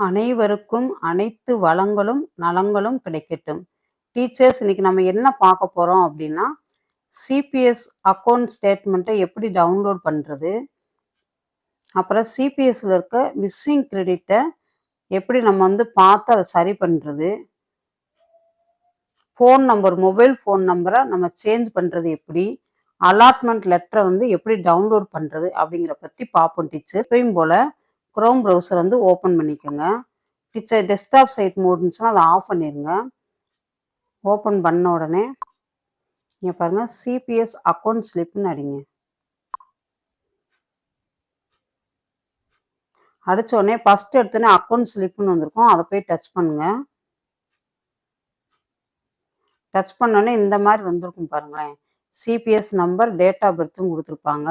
அனைவருக்கும் அனைத்து வளங்களும் நலங்களும் கிடைக்கட்டும். டீச்சர்ஸ், இன்னைக்கு நம்ம என்ன பார்க்க போறோம் அப்படின்னா, சிபிஎஸ் அக்கௌண்ட் ஸ்டேட்மெண்ட்டை எப்படி டவுன்லோட் பண்ணுறது, அப்புறம் சிபிஎஸ்ல இருக்க மிஸ்ஸிங் கிரெடிட்டை எப்படி நம்ம பார்த்து அதை சரி பண்ணுறது, மொபைல் ஃபோன் நம்பரை நம்ம சேஞ்ச் பண்ணுறது எப்படி, அலாட்மெண்ட் லெட்டரை எப்படி டவுன்லோட் பண்ணுறது அப்படிங்கிற பற்றி பார்ப்போம் டீச்சர்ஸ். எப்பயும் போல் குரோம் ப்ரௌசர் ஓப்பன் பண்ணிக்கோங்க. டீச்சர் டெஸ்க்டாப் சைட் மோட்னுச்சுன்னா அதை ஆஃப் பண்ணிடுங்க. ஓப்பன் பண்ண உடனே இங்கே பாருங்கள், சிபிஎஸ் அக்கௌண்ட் ஸ்லிப்னு அடிங்க. அடித்த உடனே ஃபஸ்ட் எடுத்தோடனே அக்கௌண்ட் ஸ்லிப்னு வந்திருக்கும், அதை போய் டச் பண்ணுங்கள். டச் பண்ணோடனே இந்த மாதிரி வந்திருக்கும் பாருங்களேன். சிபிஎஸ் நம்பர், டேட் ஆஃப் பர்த்தும் கொடுத்துருப்பாங்க.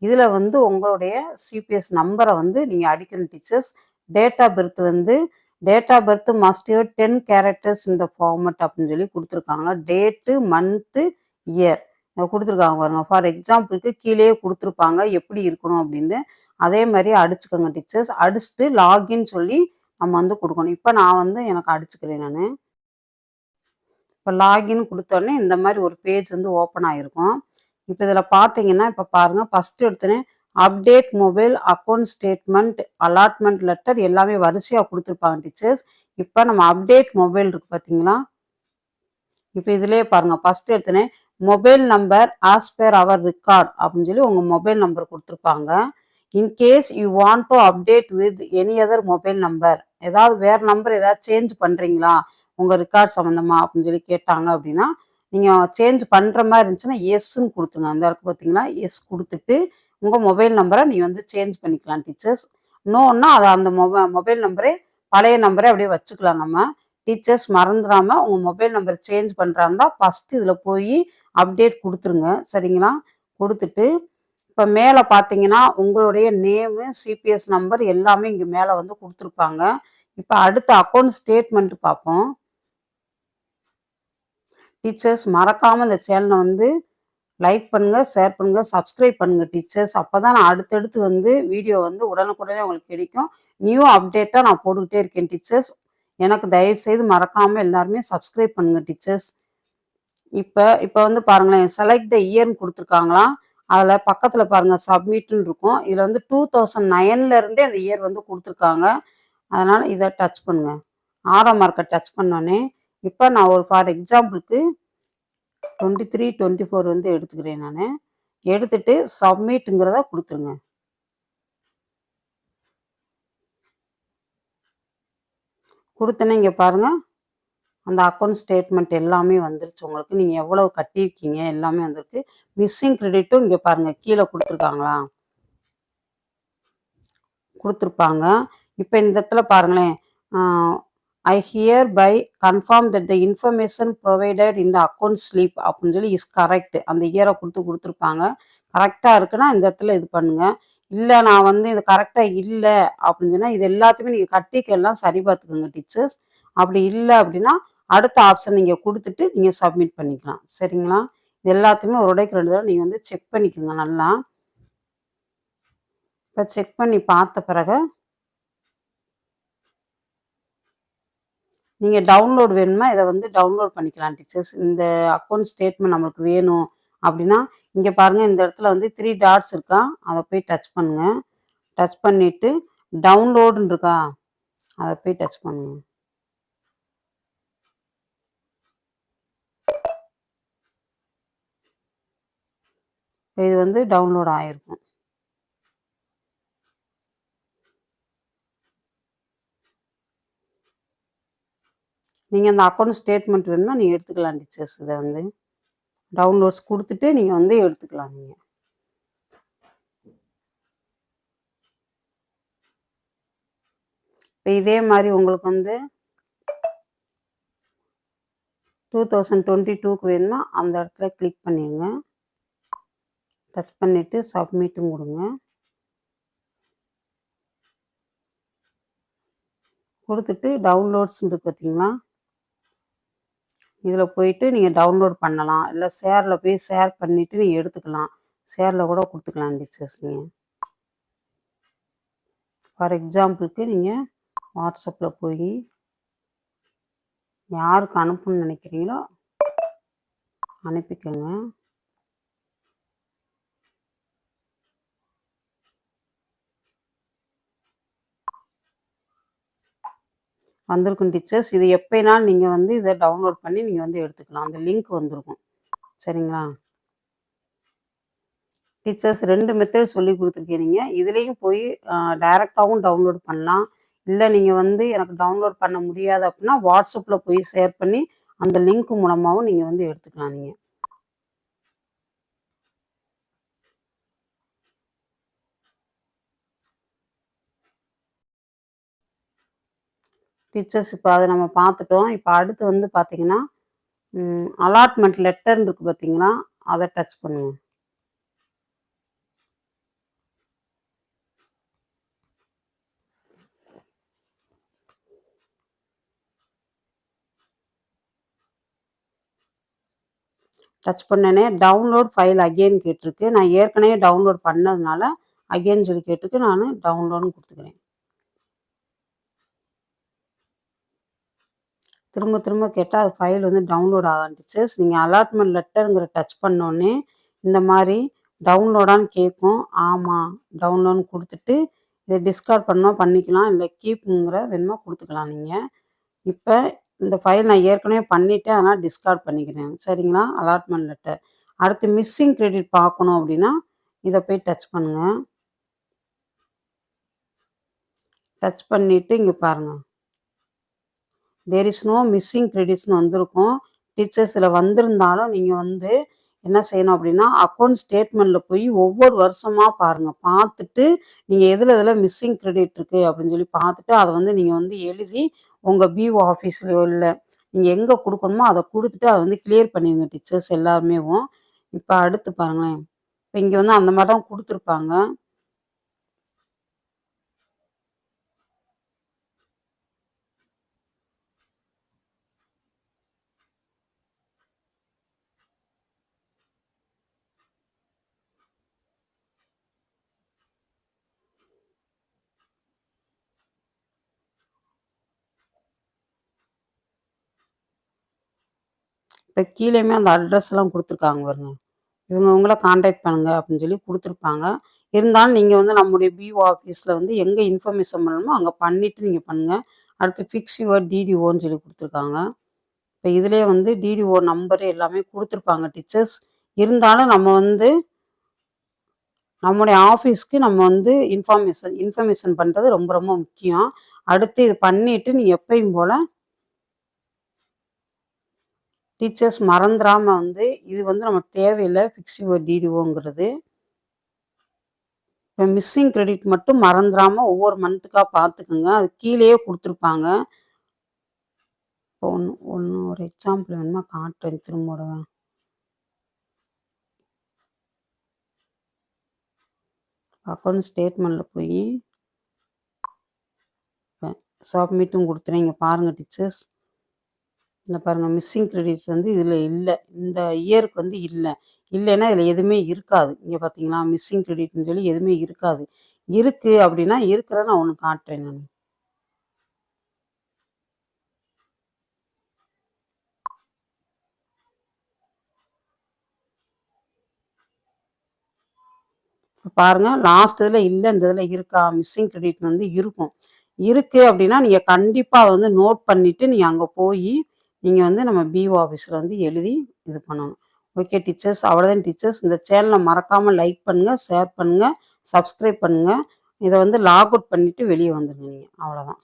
இதில் உங்களுடைய சிபிஎஸ் நம்பரை நீங்கள் அடிக்கணும் teachers. Date of birth must have 10 characters இந்த ஃபார்மட் அப்படின்னு சொல்லி கொடுத்துருக்காங்க. டேட்டு, மந்த்து, இயர் கொடுத்துருக்காங்க பாருங்க. ஃபார் எக்ஸாம்பிளுக்கு கீழே கொடுத்துருப்பாங்க எப்படி இருக்கணும் அப்படின்னு. அதே மாதிரி அடிச்சுக்கோங்க டீச்சர்ஸ். அடிச்சுட்டு லாகின் சொல்லி நம்ம கொடுக்கணும். இப்போ நான் எனக்கு அடிச்சுக்கிறேன். நான் இப்போ லாகின் கொடுத்தோடனே இந்த மாதிரி ஒரு பேஜ் ஓப்பன் ஆகிருக்கும். இப்போ இதில் பார்த்தீங்கன்னா, இப்போ பாருங்கள், ஃபஸ்ட்டு எடுத்தோன்னே update mobile account statement, allotment letter எல்லாமே வரிசையாக கொடுத்துருப்பாங்க டீச்சர்ஸ். இப்போ நம்ம அப்டேட் மொபைல் இருக்குது பார்த்தீங்களா. இப்போ இதிலே பாருங்கள், ஃபஸ்ட்டு எடுத்தோன்னே மொபைல் நம்பர் ஆஸ் பெர் அவர் ரெக்கார்ட் அப்படின்னு சொல்லி உங்கள் மொபைல் நம்பர் கொடுத்துருப்பாங்க. In case you want to update with any other mobile number, ஏதாவது வேறு நம்பர் ஏதாவது சேஞ்ச் பண்ணுறீங்களா உங்கள் ரெக்கார்ட் சம்மந்தமாக அப்படின்னு சொல்லி கேட்டாங்க அப்படின்னா, நீங்கள் சேஞ்ச் பண்ணுற மாதிரி இருந்துச்சுன்னா எஸ்ன்னு கொடுத்துங்க. அந்த இடத்துக்கு பார்த்தீங்கன்னா எஸ் கொடுத்துட்டு உங்கள் மொபைல் நம்பரை நீங்கள் சேஞ்ச் பண்ணிக்கலாம் டீச்சர்ஸ். நோன்னா அதை அந்த மொபைல் நம்பரே பழைய நம்பரே அப்படியே வச்சுக்கலாம் நம்ம. டீச்சர்ஸ் மறந்துடாமல் உங்கள் மொபைல் நம்பர் சேஞ்ச் பண்ணுறாருந்தா ஃபஸ்ட்டு இதில் போய் அப்டேட் கொடுத்துருங்க, சரிங்களா. கொடுத்துட்டு இப்போ மேலே பார்த்தீங்கன்னா உங்களுடைய நேமு, சிபிஎஸ் நம்பர் எல்லாமே இங்கே மேலே கொடுத்துருப்பாங்க. இப்போ அடுத்த அக்கௌண்ட் ஸ்டேட்மெண்ட் பார்ப்போம். டீச்சர்ஸ் மறக்காமல் இந்த சேனலை லைக் பண்ணுங்கள், ஷேர் பண்ணுங்கள், சப்ஸ்கிரைப் பண்ணுங்கள் டீச்சர்ஸ். அப்போ தான் நான் அடுத்தடுத்து வீடியோ உடனுக்குடனே உங்களுக்கு கிடைக்கும். நியூ அப்டேட்டாக நான் போட்டுக்கிட்டே இருக்கேன் டீச்சர்ஸ். எனக்கு தயவுசெய்து மறக்காமல் எல்லாருமே சப்ஸ்கிரைப் பண்ணுங்கள் டீச்சர்ஸ். இப்போ பாருங்களேன், செலக்ட் த இயர்னு கொடுத்துருக்காங்களாம். அதில் பக்கத்தில் பாருங்கள் சப்மிட்னு இருக்கும். இதில் 2009 அந்த இயர் கொடுத்துருக்காங்க. அதனால் இதை டச் பண்ணுங்கள். ஆரோ மார்க்கை டச் பண்ணோன்னே இப்போ நான் ஒரு ஃபார் எக்ஸாம்பிளுக்கு 23, 24 எடுத்துக்கிறேன். நான் எடுத்துட்டு சப்மிட்டுங்கிறத கொடுத்துருங்க. கொடுத்தனே இங்கே பாருங்கள், அந்த அக்கௌண்ட் ஸ்டேட்மெண்ட் எல்லாமே வந்துருச்சு உங்களுக்கு. நீங்கள் எவ்வளவு கட்டியிருக்கீங்க எல்லாமே வந்திருக்கு. மிஸ்ஸிங் கிரெடிட்டும் இங்கே பாருங்கள் கீழே கொடுத்துருக்காங்களா, கொடுத்துருப்பாங்க. இப்போ இந்த இடத்துல பாருங்களேன், I hereby confirm that the information provided இந்த அக்கௌண்ட் ஸ்லிப் அப்படின்னு சொல்லி இஸ் கரெக்ட். அந்த இயரை கொடுத்துருப்பாங்க. கரெக்டாக இருக்குன்னா இந்த இடத்துல இது பண்ணுங்கள். இல்லை நான் இது கரெக்டாக இல்லை அப்படின்னு சொன்னால் இது எல்லாத்தையுமே நீங்கள் கட்டிக்கெல்லாம் சரி பார்த்துக்கோங்க டீச்சர்ஸ். அப்படி இல்லை அப்படின்னா அடுத்த ஆப்ஷன் நீங்கள் கொடுத்துட்டு நீங்கள் சப்மிட் பண்ணிக்கலாம், சரிங்களா. இது எல்லாத்தையுமே ஒரு இடைக்கு 2 தடவை நீங்கள் செக் பண்ணிக்கோங்க நல்லா. இப்போ செக் பண்ணி பார்த்த பிறகு நீங்கள் டவுன்லோட் வேணுமா இதை டவுன்லோட் பண்ணிக்கலாம் டீச்சர்ஸ். இந்த அக்கௌண்ட் ஸ்டேட்மெண்ட் நம்மளுக்கு வேணும் அப்படின்னா இங்கே பாருங்கள், இந்த இடத்துல 3 டாட்ஸ் இருக்கா, அதை போய் டச் பண்ணுங்கள். டச் பண்ணிவிட்டு டவுன்லோடுன்னு இருக்கா, அதை போய் டச் பண்ணுங்க. இது டவுன்லோட் ஆகிருக்கும். நீங்கள் அந்த அக்கௌண்ட் ஸ்டேட்மெண்ட் வேணும்னா நீங்கள் எடுத்துக்கலாம் டீச்சர்ஸ். இதை டவுன்லோட்ஸ் கொடுத்துட்டு நீங்கள் எடுத்துக்கலாம். நீங்கள் இப்போ இதே மாதிரி உங்களுக்கு 2022க்கு வேணும்னா அந்த இடத்துல கிளிக் பண்ணிடுங்க. டச் பண்ணிவிட்டு சப்மிட்டும் கொடுங்க. கொடுத்துட்டு டவுன்லோட்ஸ் இருக்கு பார்த்தீங்களா, இதில் போயிட்டு நீங்கள் டவுன்லோட் பண்ணலாம். இல்லை ஷேரில் போய் ஷேர் பண்ணிவிட்டு நீங்கள் எடுத்துக்கலாம். ஷேரில் கூட கொடுத்துக்கலாம் டீச்சர்ஸ். நீங்கள் ஃபார் எக்ஸாம்பிளுக்கு நீங்கள் வாட்ஸ்அப்பில் போய் யாருக்கு அனுப்பணும்னு நினைக்கிறீங்களோ அனுப்பிக்கோங்க. வந்திருக்கும் டீச்சர்ஸ். இது எப்போனாலும் நீங்கள் வந்து இதை டவுன்லோட் பண்ணி நீங்கள் வந்து எடுத்துக்கலாம். அந்த லிங்க் வந்திருக்கும். சரிங்களா டீச்சர்ஸ்? 2 மெத்தட் சொல்லி கொடுத்துருக்கேன். நீங்கள் இதுலேயும் போய் டைரெக்டாகவும் டவுன்லோட் பண்ணலாம். இல்லை நீங்கள் வந்து எனக்கு டவுன்லோட் பண்ண முடியாது அப்படின்னா வாட்ஸ்அப்பில் போய் ஷேர் பண்ணி அந்த லிங்க் மூலமாகவும் நீங்கள் வந்து எடுத்துக்கலாம். நீங்கள் டீச்சர்ஸ் இப்போ அதை நம்ம பார்த்துட்டோம். இப்போ அடுத்து வந்து பார்த்தீங்கன்னா அலாட்மெண்ட் லெட்டர்னு இருக்குது பார்த்தீங்களா, அதை டச் பண்ணுங்க. டச் பண்ணனே டவுன்லோட் ஃபைல் அகெயின் கேட்டிருக்கு. நான் ஏற்கனவே டவுன்லோட் பண்ணதுனால அகெயின் சொல்லி கேட்டிருக்கு. நான் டவுன்லோடுன்னு கொடுத்துக்கிறேன். திரும்ப திரும்ப கேட்டால் அது ஃபைல் வந்து டவுன்லோட் ஆகிடுச்சு. நீங்கள் அலாட்மெண்ட் லெட்டருங்கிற டச் பண்ணோன்னே இந்த மாதிரி டவுன்லோடான்னு கேட்கும். ஆமாம் டவுன்லோடுன்னு கொடுத்துட்டு இதை டிஸ்கார்ட் பண்ணோம் பண்ணிக்கலாம், இல்லை கீப்புங்கிற வேணுமா கொடுத்துக்கலாம். நீங்கள் இப்போ இந்த ஃபைல் நான் ஏற்கனவே பண்ணிவிட்டேன், அதனால் டிஸ்கார்ட் பண்ணிக்கிறேன். சரிங்களா அலாட்மெண்ட் லெட்டர். அடுத்து மிஸ்ஸிங் கிரெடிட் பார்க்கணும் அப்படின்னா இதை போய் டச் பண்ணுங்கள். டச் பண்ணிவிட்டு இங்கே பாருங்கள், தேர் இஸ் நோ மிஸ்ஸிங் கிரெடிட்ஸ்னு வந்திருக்கும். டீச்சர்ஸ் இதில் வந்திருந்தாலும் நீங்கள் வந்து என்ன செய்யணும் அப்படின்னா அக்கௌண்ட் ஸ்டேட்மெண்ட்டில் போய் ஒவ்வொரு வருஷமாக பாருங்கள். பார்த்துட்டு நீங்கள் எதில் மிஸ்ஸிங் கிரெடிட் இருக்குது அப்படின்னு சொல்லி பார்த்துட்டு அதை வந்து நீங்கள் வந்து எழுதி உங்கள் பிஓ ஆஃபீஸ்லையோ இல்லை நீங்கள் எங்கே கொடுக்கணுமோ அதை கொடுத்துட்டு அதை வந்து கிளியர் பண்ணிடுங்க டீச்சர்ஸ் எல்லாருமேவும். இப்போ அடுத்து பாருங்களேன், இப்போ இங்கே வந்து அந்த மாதிரி தான் கொடுத்துருப்பாங்க. இப்போ கீழேயுமே அந்த அட்ரஸ்லாம் கொடுத்துருக்காங்க பாருங்க, இவங்கள காண்டாக்ட் பண்ணுங்க அப்படின்னு சொல்லி கொடுத்துருப்பாங்க. இருந்தாலும் நீங்கள் வந்து நம்முடைய பிஓ ஆஃபீஸில் வந்து எங்கே இன்ஃபர்மேஷன் பண்ணணுமோ அங்கே பண்ணிவிட்டு நீங்கள் பண்ணுங்கள். அடுத்து ஃபிக்ஸ் யுவர் டிடிஓன்னு சொல்லி கொடுத்துருக்காங்க. இப்போ இதிலே வந்து டிடிஓ நம்பரு எல்லாமே கொடுத்துருப்பாங்க டீச்சர்ஸ். இருந்தாலும் நம்ம வந்து நம்முடைய ஆஃபீஸ்க்கு நம்ம வந்து இன்ஃபர்மேஷன் பண்ணுறது ரொம்ப ரொம்ப முக்கியம். அடுத்து இது பண்ணிவிட்டு நீங்கள் எப்பயும் போல் டீச்சர்ஸ் மறந்துடாமல் வந்து இது வந்து நமக்கு தேவையில்லை ஃபிக்ஸ் யுவர் டிடிஓங்கிறது. இப்போ மிஸ்ஸிங் கிரெடிட் மட்டும் மறந்துடாமல் ஒவ்வொரு மந்த்துக்காக பார்த்துக்குங்க. அது கீழேயே கொடுத்துருப்பாங்க. இப்போ ஒன்று ஒரு எக்ஸாம்பிள் வேணுமா காட்டுறேன் திரும்ப. அக்கௌண்ட் ஸ்டேட்மெண்ட்டில் போய் சப்மிட்டும் கொடுத்துறேன். இங்கே பாருங்கள் டீச்சர்ஸ், இந்த பாருங்கள் மிஸ்ஸிங் கிரெடிட்ஸ் வந்து இதில் இல்லை, இந்த இயருக்கு வந்து இல்லைன்னா இதில் எதுவுமே இருக்காது. இங்கே பார்த்தீங்களா மிஸ்ஸிங் கிரெடிட்னு சொல்லி எதுவுமே இருக்காது. இருக்குது அப்படின்னா இருக்கிறத நான் ஒன்று காட்டுறேன். நான் பாருங்கள் லாஸ்ட் இதில் இல்லை, இந்த இதில் இருக்கா மிஸ்ஸிங் கிரெடிட் வந்து இருக்கும். இருக்குது அப்படின்னா நீங்கள் கண்டிப்பாக அதை வந்து நோட் பண்ணிவிட்டு நீங்கள் அங்கே போய் நீங்கள் வந்து நம்ம பிஓ ஆஃபீஸில் வந்து எழுதி இது பண்ணணும். ஓகே டீச்சர்ஸ், அவ்வளோதான் டீச்சர்ஸ். இந்த சேனலை மறக்காமல் லைக் பண்ணுங்கள், ஷேர் பண்ணுங்கள், சப்ஸ்கிரைப் பண்ணுங்கள். இதை வந்து லாக் அவுட் பண்ணிவிட்டு வெளியே வந்துடுங்க நீங்கள். அவ்வளோதான்,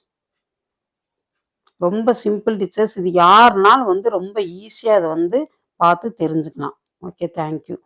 ரொம்ப சிம்பிள் டீச்சர்ஸ். இது யாருனாலும் வந்து ரொம்ப ஈஸியாக இதை வந்து பார்த்து தெரிஞ்சுக்கலாம். Okay, thank you.